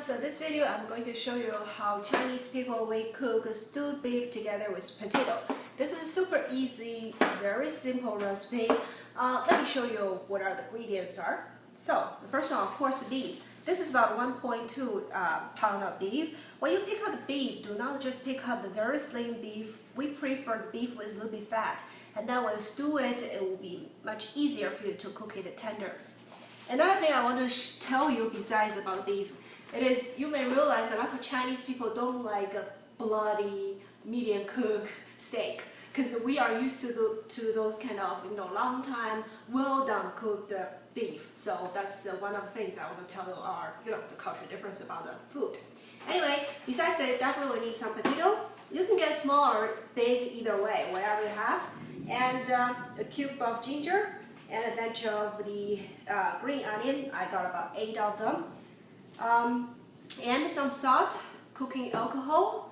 so this video I'm going to show you how Chinese people we cook stewed beef together with potato. This is a super easy, very simple recipe. Let me show you what our ingredients are. So the first one, of course, beef. This is about 1.2 pound of beef. When you pick up the beef, do not just pick up the very slim beef. We prefer the beef with a little bit fat, and then when you stew it, it will be much easier for you to cook it tender. Another thing I want to tell you besides about the beef, it is you may realize a lot of Chinese people don't like a bloody, medium cook steak because we are used to those kind of long time, well done cooked beef. So that's one of the things I want to tell you are the cultural difference about the food. Anyway, besides it, definitely we need some potato. You can get small or big either way, whatever you have, and a cube of ginger. And a bunch of the green onion. I got about 8 of them. And some salt, cooking alcohol,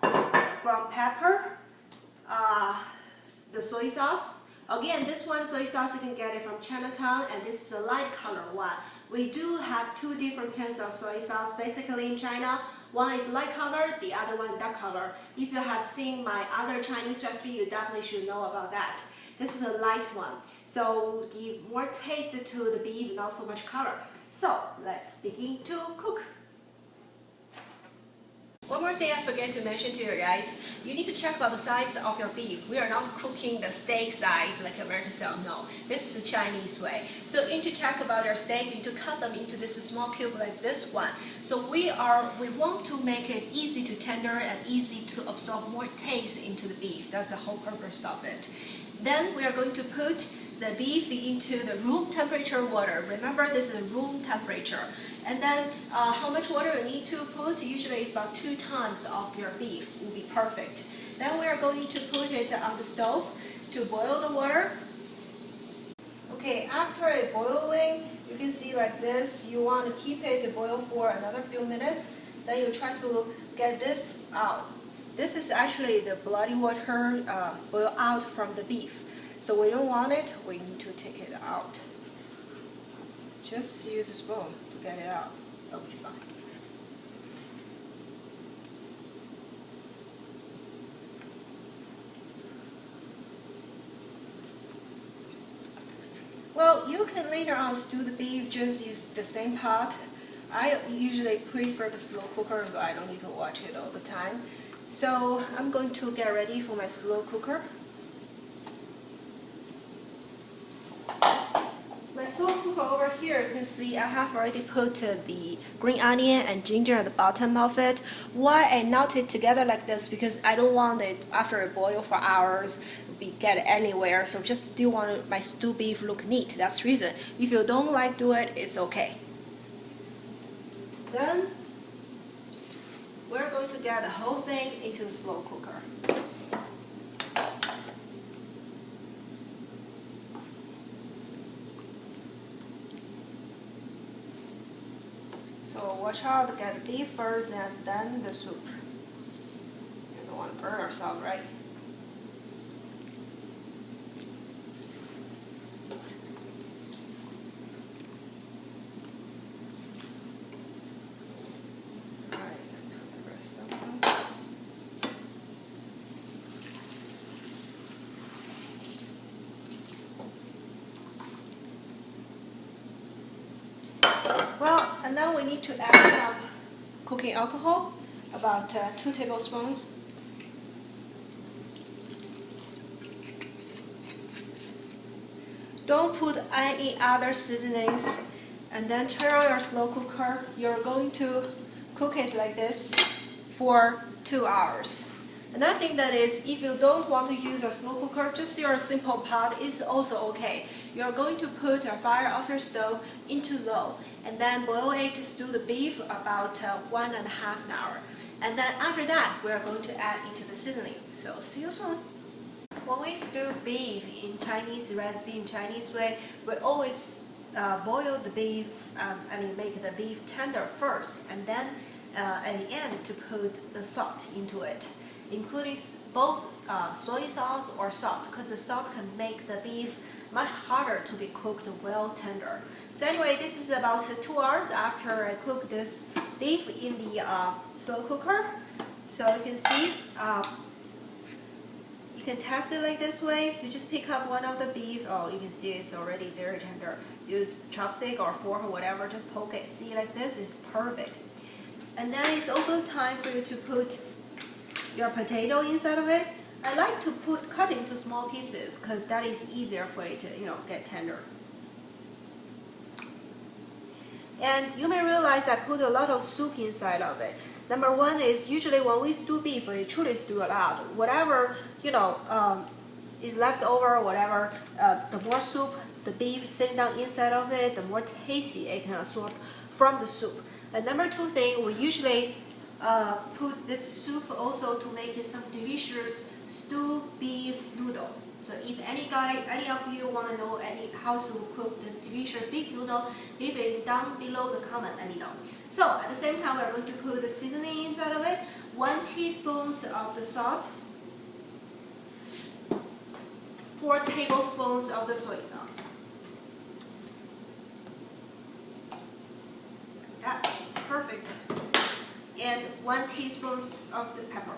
ground pepper, the soy sauce. Again, this one soy sauce you can get it from Chinatown, and this is a light color one. We do have 2 different kinds of soy sauce basically in China. One is light color, the other one dark color. If you have seen my other Chinese recipe, you definitely should know about that. This is a light one, so give more taste to the beef and not so much color. So let's begin to cook. One more thing I forget to mention to you guys, you need to check about the size of your beef. We are not cooking the steak size like American style, no. This is the Chinese way. So you need to check about your steak, you need to cut them into this small cube like this one. So we want to make it easy to tender and easy to absorb more taste into the beef. That's the whole purpose of it. Then we are going to put the beef into the room temperature water. Remember, this is room temperature. And then how much water you need to put? Usually it's about 2 times of your beef will be perfect. Then we are going to put it on the stove to boil the water. Okay, after it boiling, you can see like this. You want to keep it to boil for another few minutes. Then you try to get this out. This is actually the bloody water boil out from the beef. So we don't want it, we need to take it out. Just use a spoon to get it out. That'll be fine. Well, you can later on stew the beef, just use the same pot. I usually prefer the slow cooker, so I don't need to watch it all the time. So I'm going to get ready for my slow cooker. My slow cooker over here, you can see I have already put the green onion and ginger at the bottom of it. Why I knot it together like this? Because I don't want it after it boil for hours get anywhere. So just still want my stew beef look neat. That's the reason. If you don't like do it, it's okay. Then we're going to get the whole thing into the slow cooker. So watch out to get the beef first and then the soup. You don't want to burn yourself, right? Well, and now we need to add some cooking alcohol, about 2 tablespoons. Don't put any other seasonings, and then turn on your slow cooker. You're going to cook it like this for 2 hours. Another thing that is, if you don't want to use a slow cooker, just your simple pot is also okay. You're going to put your fire off your stove into low, and then boil it to stew the beef about 1.5 hours. And then after that, we are going to add into the seasoning. So see you soon. When we stew beef in Chinese recipe, in Chinese way, we always boil the beef, make the beef tender first, and then at the end to put the salt into it, including both soy sauce or salt, because the salt can make the beef much harder to be cooked well tender. So anyway, this is about 2 hours after I cook this beef in the slow cooker. So you can see, you can test it like this way. You just pick up one of the beef. Oh, you can see it's already very tender. Use chopstick or fork or whatever, just poke it. See, like this is perfect. And then it's also time for you to put your potato inside of it. I like to cut into small pieces because that is easier for it to, get tender. And you may realize I put a lot of soup inside of it. Number one is usually when we stew beef, we truly stew a lot. Whatever, is left over or whatever, the more soup the beef sitting down inside of it, the more tasty it can absorb from the soup. And number two thing, we usually put this soup also to make it some delicious stew beef noodle. So if any of you want to know how to cook this delicious beef noodle, leave it down below the comment, let me know. So at the same time, we're going to put the seasoning inside of it. 1 teaspoon of the salt, 4 tablespoons of the soy sauce. That, perfect. And 1 teaspoon of the pepper.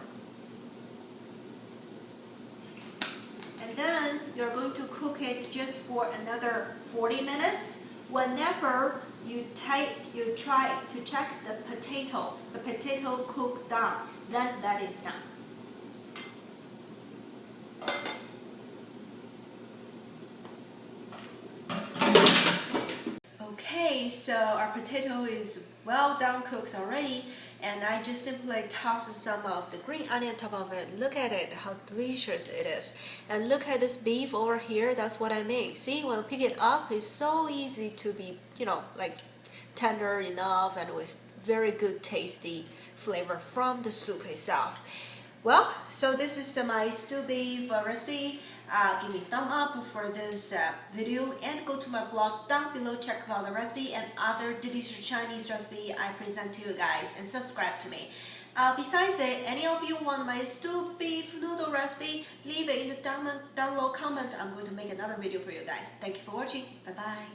And then you're going to cook it just for another 40 minutes. Whenever you try to check the potato cooked down, then that is done. Okay, so our potato is well done cooked already, and I just simply tossed some of the green onion on top of it. Look at it, how delicious it is. And look at this beef over here, that's what I make. See, when I pick it up, it's so easy to be, like tender enough and with very good tasty flavor from the soup itself. Well, so this is my stew beef recipe. Give me a thumb up for this video and go to my blog down below, check out the recipe and other delicious Chinese recipe I present to you guys, and subscribe to me. Besides it, any of you want my stew beef noodle recipe, leave it in the down below comment. I'm going to make another video for you guys. Thank you for watching. Bye bye.